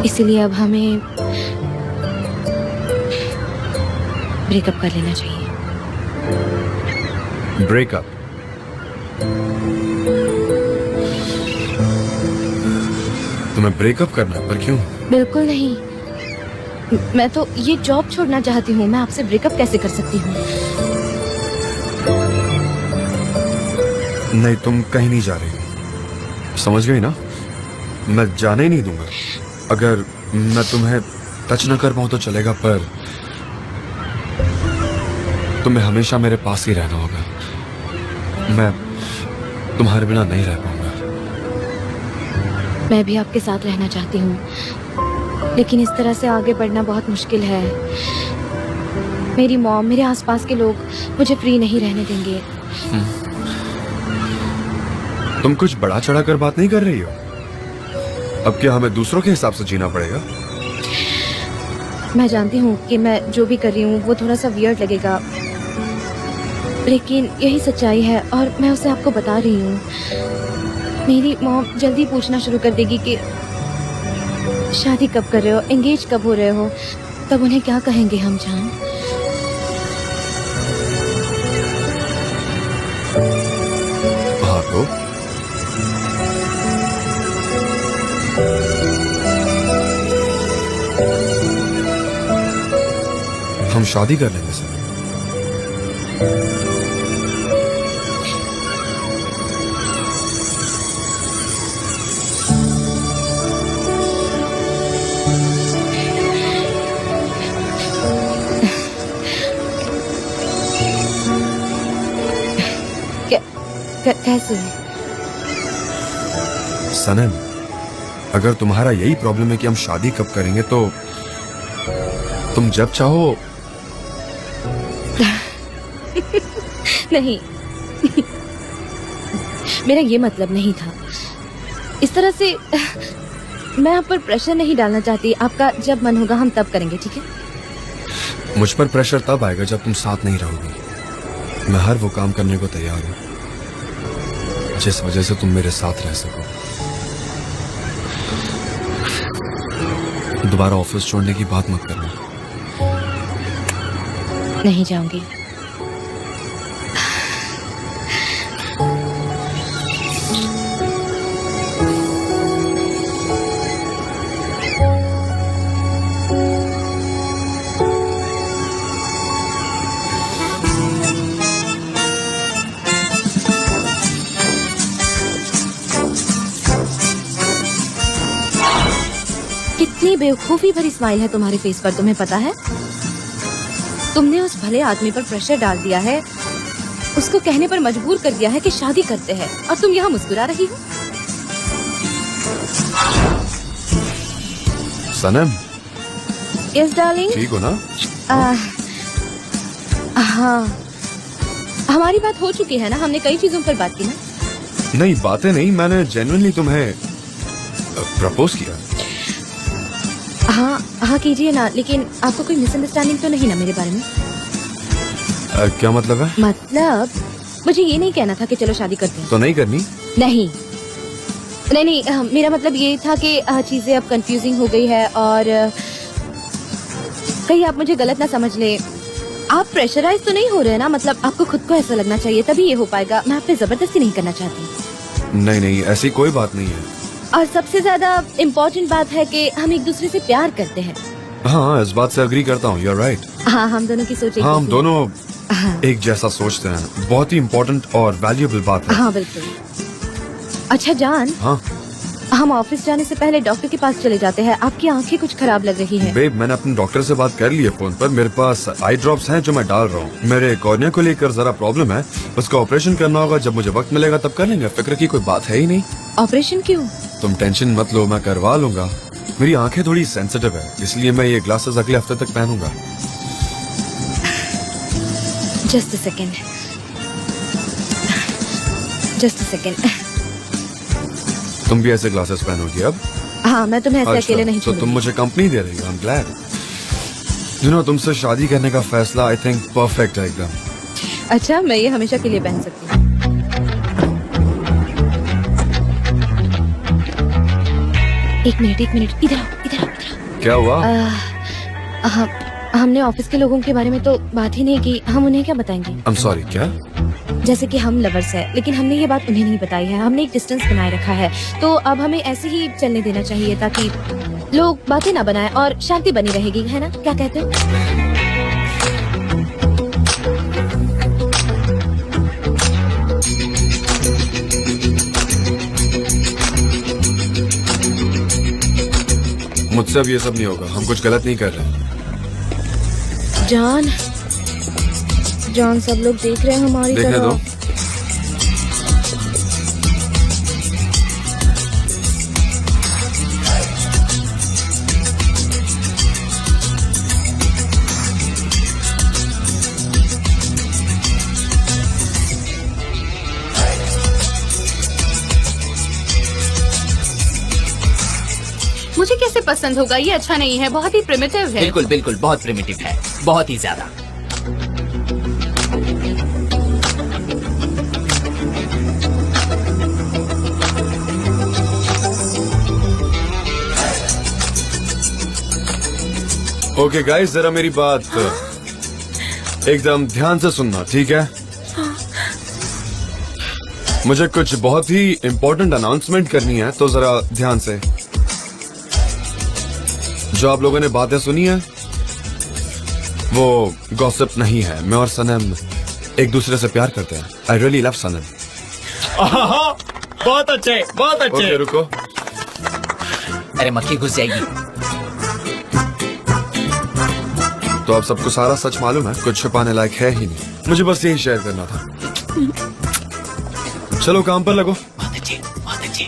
C: इसीलिए अब हमें ब्रेकअप कर लेना चाहिए।
B: ब्रेकअप? तुम्हें ब्रेकअप करना है, पर क्यों?
C: बिल्कुल नहीं, मैं तो ये जॉब छोड़ना चाहती हूँ। मैं आपसे ब्रेकअप कैसे कर सकती हूँ?
B: नहीं, तुम कहीं नहीं जा रही, समझ गई ना? मैं जाने ही नहीं दूंगा। अगर मैं तुम्हें टच न कर पाऊं तो चलेगा, पर तुम्हें हमेशा मेरे पास ही रहना होगा। मैं तुम्हारे बिना नहीं रह पाऊंगा।
C: मैं भी आपके साथ रहना चाहती हूँ, लेकिन इस तरह से आगे बढ़ना बहुत मुश्किल है। मेरी मॉम, मेरे आसपास के लोग मुझे फ्री नहीं रहने देंगे।
B: तुम कुछ बड़ा चढ़ाकर बात नहीं कर रही हो? अब क्या हमें दूसरों के हिसाब से जीना पड़ेगा?
C: मैं जानती हूँ कि मैं जो भी कर रही हूँ वो थोड़ा सा वियर्ड लगेगा, लेकिन यही सच्चाई है और मैं उसे आपको बता रही हूँ। मेरी मॉम जल्दी पूछना शुरू कर देगी कि शादी कब कर रहे हो, एंगेज कब हो रहे हो। तब उन्हें क्या कहेंगे हम, जान?
B: हाँ तो हम शादी कर लेंगे सर।
C: कैसे?
B: सनम, अगर तुम्हारा यही प्रॉब्लम है कि हम शादी कब करेंगे, तो तुम जब चाहो।
C: नहीं, मेरा ये मतलब नहीं था। इस तरह से मैं आप पर प्रेशर नहीं डालना चाहती। आपका जब मन होगा हम तब करेंगे, ठीक है?
B: मुझ पर प्रेशर तब आएगा जब तुम साथ नहीं रहोगी। मैं हर वो काम करने को तैयार हूँ जिस वजह से तुम मेरे साथ रह सको। दोबारा ऑफिस छोड़ने की बात मत करना।
C: नहीं जाऊंगी। कितनी बेवकूफी भरी स्माइल है तुम्हारे फेस पर, तुम्हें पता है? तुमने उस भले आदमी पर प्रेशर डाल दिया है, उसको कहने पर मजबूर कर दिया है कि शादी करते हैं, और तुम यहाँ मुस्कुरा रही हो।
B: सनम,
C: यस डार्लिंग।
B: ठीक हो ना?
C: हाँ, हमारी बात हो चुकी है ना, हमने कई चीजों पर बात की ना।
B: नहीं, बातें नहीं, मैंने जेन्युइनली तुम्हें प्रपोज किया।
C: हाँ हाँ कीजिए ना, लेकिन आपको कोई मिसअंडरस्टैंडिंग तो नहीं ना मेरे बारे में?
B: क्या मतलब है?
C: मतलब मुझे ये नहीं कहना था कि चलो शादी करते हैं।
B: तो नहीं करनी?
C: नहीं नहीं नहीं, मेरा मतलब ये था कि चीजें अब कंफ्यूजिंग हो गई है, और कहीं आप मुझे गलत ना समझ ले। आप प्रेशराइज तो नहीं हो रहे ना? मतलब आपको खुद को ऐसा लगना चाहिए, तभी ये हो पाएगा। मैं आप पे जबरदस्ती नहीं करना चाहती।
B: नहीं नहीं, ऐसी कोई बात नहीं है।
C: और सबसे ज्यादा इम्पोर्टेंट बात है कि हम एक दूसरे से प्यार करते हैं।
B: हाँ, इस बात से अग्री करता हूँ। You are right.
C: हाँ, हम दोनों की सोच एक
B: हाँ, हम
C: जैसी है।
B: दोनों
C: हाँ
B: एक जैसा सोचते हैं। बहुत ही इम्पोर्टेंट और वैल्यूएबल बात है।
C: हाँ बिल्कुल। अच्छा जान,
B: हाँ
C: हम ऑफिस जाने से पहले डॉक्टर के पास चले जाते हैं। आपकी आंखें कुछ खराब लग रही हैं।
B: बेब, मैंने अपने डॉक्टर से बात कर ली है फोन पर। मेरे पास आई ड्रॉप्स हैं जो मैं डाल रहा हूँ। मेरे कॉर्निया को लेकर जरा प्रॉब्लम है, उसका ऑपरेशन करना होगा। जब मुझे वक्त मिलेगा तब कर लेंगे, फिक्र की कोई बात है ही नहीं।
C: ऑपरेशन क्यों?
B: तुम टेंशन मत लो, मैं करवा लूंगा। मेरी आंखें थोड़ी सेंसिटिव है, इसलिए मैं ये ग्लासेस अगले हफ्ते तक पहनूंगा।
C: Just a second, just a second.
B: तुम भी ऐसे ग्लासेस पहनोगी अब?
C: हाँ, मैं तुम्हें ऐसे अकेले नहीं
B: तो
C: छोड़ूंगी।
B: तुम मुझे कंपनी दे रही हो। I am glad. तुमसे शादी करने का फैसला आई थिंक परफेक्ट है एकदम।
C: अच्छा, मैं ये हमेशा के लिए पहन सकती हूँ। एक मिनट, इधर आओ।
B: क्या हुआ?
C: हमने ऑफिस के लोगों के बारे में तो बात ही नहीं की, हम उन्हें क्या बताएंगे?
B: I am sorry. क्या?
C: जैसे कि हम लवर्स हैं, लेकिन हमने ये बात उन्हें नहीं बताई है। हमने एक डिस्टेंस बनाए रखा है, तो अब हमें ऐसे ही चलने देना चाहिए ताकि लोग बातें ना बनाएं और शांति बनी रहेगी, है ना? क्या कहते हो?
B: मुझसे अब ये सब नहीं होगा। हम कुछ गलत नहीं कर रहे।
C: जान सब लोग देख रहे हैं हमारी
B: देखने
C: तरफ।
B: दो।
A: मुझे कैसे पसंद होगा? ये अच्छा नहीं है, बहुत ही प्रिमिटिव है।
D: बिल्कुल बिल्कुल, बहुत प्रिमिटिव है, बहुत ही ज्यादा।
B: ओके गाइस, जरा मेरी बात एकदम ध्यान से सुनना, ठीक है? मुझे कुछ बहुत ही इम्पोर्टेंट अनाउंसमेंट करनी है, तो जरा ध्यान से। जो आप लोगों ने बातें सुनी है वो गॉसिप नहीं है। मैं और सनम एक दूसरे से प्यार करते हैं। आई रियली लव सनम।
D: बहुत अच्छे, बहुत अच्छे।
B: ओके रुको।
D: अरे मक्खी घुस जाएगी।
B: तो अब सबको सारा सच मालूम है, कुछ छुपाने लायक है ही नहीं। मुझे बस यही शेयर करना था। चलो काम पर लगो।
D: बहुत अच्छे, बहुत अच्छे।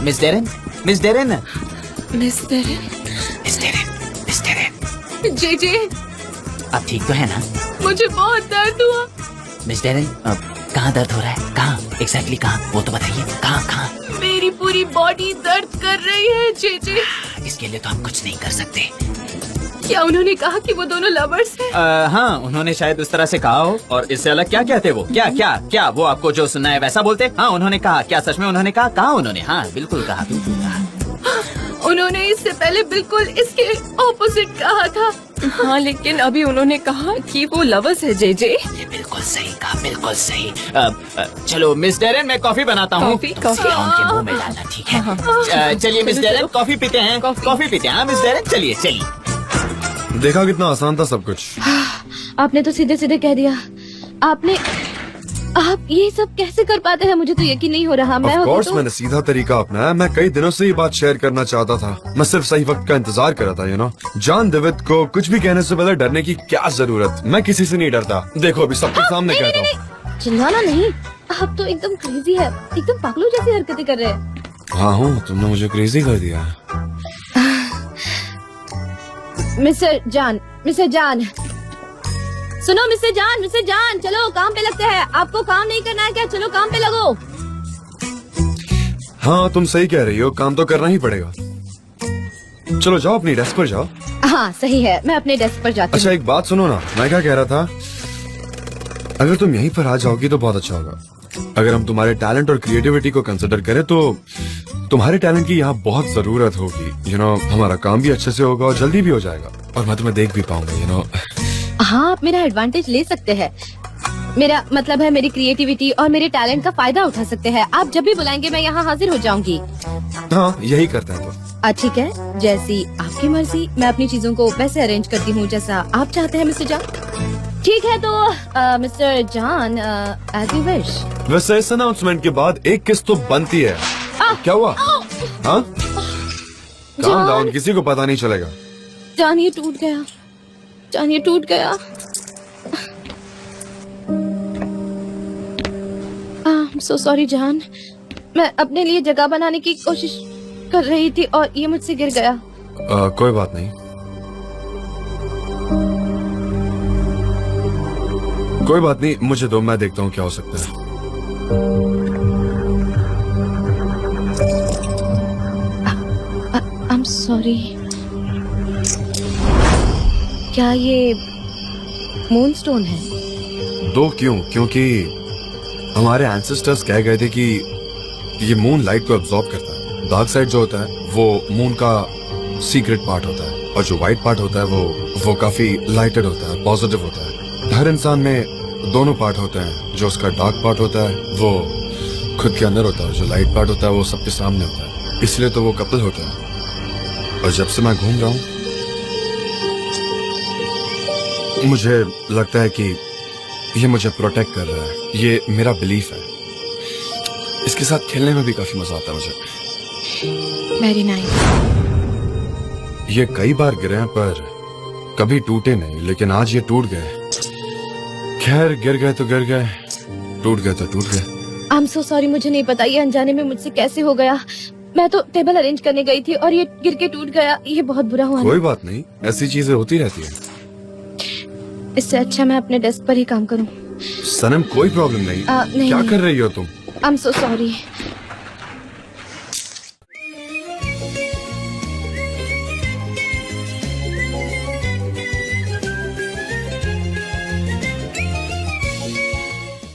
D: Miss Darren, miss Darren, miss Darren.
A: जे
D: आप ठीक तो है ना?
A: मुझे बहुत दर्द हुआ।
D: मिस डेरेन, कहाँ दर्द हो रहा है? कहाँ एग्जैक्टली कहाँ, वो तो बताइए। कहाँ?
A: मेरी पूरी बॉडी दर्द कर रही है जे।
D: इसके लिए तो हम कुछ नहीं कर सकते।
A: क्या उन्होंने कहा कि वो दोनों लवर्स हैं?
D: हाँ, उन्होंने शायद उस तरह से कहा हो। और इससे अलग क्या कहते वो? क्या वो आपको जो सुनना है वैसा बोलते? हाँ, उन्होंने कहा। क्या सच में उन्होंने कहा? कहा उन्होंने? हाँ, बिल्कुल कहा।
A: उन्होंने इससे पहले बिल्कुल इसके ऑपोजिट कहा था।
E: हाँ, लेकिन अभी उन्होंने कहा कि वो लवर्स है जे।
D: ये बिल्कुल सही कहा, बिल्कुल सही। चलो मिस डेरेन, मैं कॉफी बनाता हूँ।
E: कॉफी?
D: उनके मुंह में डालना, ठीक है? चलिए मिस डेरेन, कॉफी पीते हैं। कॉफी पीते हैं। हाँ मिस डेरेन, चलिए।
B: देखा कितना आसान था सब कुछ।
C: आपने तो सीधे सीधे कह दिया। आप ये सब कैसे कर पाते हैं? मुझे तो यकीन नहीं हो रहा। मैं
B: Of
C: होती
B: course,
C: तो...
B: मैंने सीधा तरीका अपनाया। मैं कई दिनों से ये बात शेयर करना चाहता था। मैं सिर्फ सही वक्त का इंतजार कर रहा था, यू नो। जॉन डेविड को कुछ भी कहने से पहले डरने की क्या जरूरत? मैं किसी से नहीं डरता। देखो अभी सबके सामने कहता हूँ।
C: चिल्लाना नहीं। आप तो एकदम क्रेजी है, एकदम पागलों जैसी हरकतें कर रहे हैं।
B: हाँ हूँ, तुमने मुझे क्रेजी कर दिया।
C: मिस्टर जान, सुनो मिस्टर जान, चलो काम पे लगते हैं। आपको काम नहीं करना है क्या? चलो काम पे लगो।
B: हाँ तुम सही कह रही हो, काम तो करना ही पड़ेगा। चलो जाओ, अपनी डेस्क पर जाओ।
C: हाँ सही है, मैं अपने डेस्क पर जाती
B: अच्छा
C: हूँ।
B: एक बात सुनो ना, मैं क्या कह रहा था, अगर तुम यहीं पर आ जाओगी तो बहुत अच्छा होगा। अगर हम तुम्हारे टैलेंट और क्रिएटिविटी को कंसिडर करें तो तुम्हारे टैलेंट की यहाँ बहुत जरूरत होगी। यू नो, हमारा काम भी अच्छे से होगा और जल्दी भी हो जाएगा, और मैं तुम्हें देख भी पाऊंगा। You know.
C: हाँ, आप मेरा एडवांटेज ले सकते हैं। मेरा मतलब है मेरी क्रिएटिविटी और मेरे टैलेंट का फायदा उठा सकते हैं। आप जब भी बुलाएंगे मैं यहाँ हाजिर हो जाऊंगी।
B: हाँ यही करते हैं तो।
C: ठीक है, जैसी आपकी मर्जी। मैं अपनी चीजों को वैसे अरेंज करती हूँ जैसा आप चाहते हैं मिस्टर जान। ठीक है तो मिस्टर जान, एज यू विश।
B: वैसे इस अनाउंसमेंट के बाद एक किस तो बनती है। क्या हुआ? हाँ काम डाउन, किसी को पता नहीं चलेगा।
C: जान ये टूट गया, जान ये टूट गया। सो सॉरी जान, मैं अपने लिए जगह बनाने की कोशिश कर रही थी और ये मुझसे गिर गया।
B: कोई बात नहीं, कोई बात नहीं, मुझे दो, मैं देखता हूँ क्या हो सकता है।
C: सॉरी। क्या ये मूनस्टोन है?
B: 2 क्यों? क्योंकि हमारे एंसेस्टर्स कह गए थे कि ये मून लाइट को एब्जॉर्ब करता है। डार्क साइड जो होता है वो मून का सीक्रेट पार्ट होता है, और जो व्हाइट पार्ट होता है वो काफी लाइटेड होता है, पॉजिटिव होता है। हर इंसान में दोनों पार्ट होते हैं। जो उसका डार्क पार्ट होता है वो खुद के अंदर होता है, जो लाइट पार्ट होता है वो सबके सामने होता है। इसलिए तो वो कपल होते हैं। और जब से मैं घूम रहा हूँ मुझे लगता है कि ये मुझे प्रोटेक्ट कर रहा है। ये मेरा बिलीफ है। इसके साथ खेलने में भी काफी मजा आता है मुझे।
C: Very nice.
B: ये कई बार गिरे हैं पर कभी टूटे नहीं, लेकिन आज ये टूट गए। खैर, गिर गए तो गिर गए, टूट गए तो टूट गए।
C: आई एम सो सॉरी, मुझे नहीं पता ये अनजाने में मुझसे कैसे हो गया। मैं तो टेबल अरेंज करने गई थी और ये गिर के टूट गया। ये बहुत बुरा हुआ।
B: कोई बात नहीं, ऐसी चीजें होती रहती है।
C: इससे अच्छा मैं अपने डेस्क पर ही काम करूं।
B: सनम, कोई प्रॉब्लम नहीं।
C: नहीं,
B: क्या
C: नहीं।
B: कर रही हो तुम?
C: I am so sorry.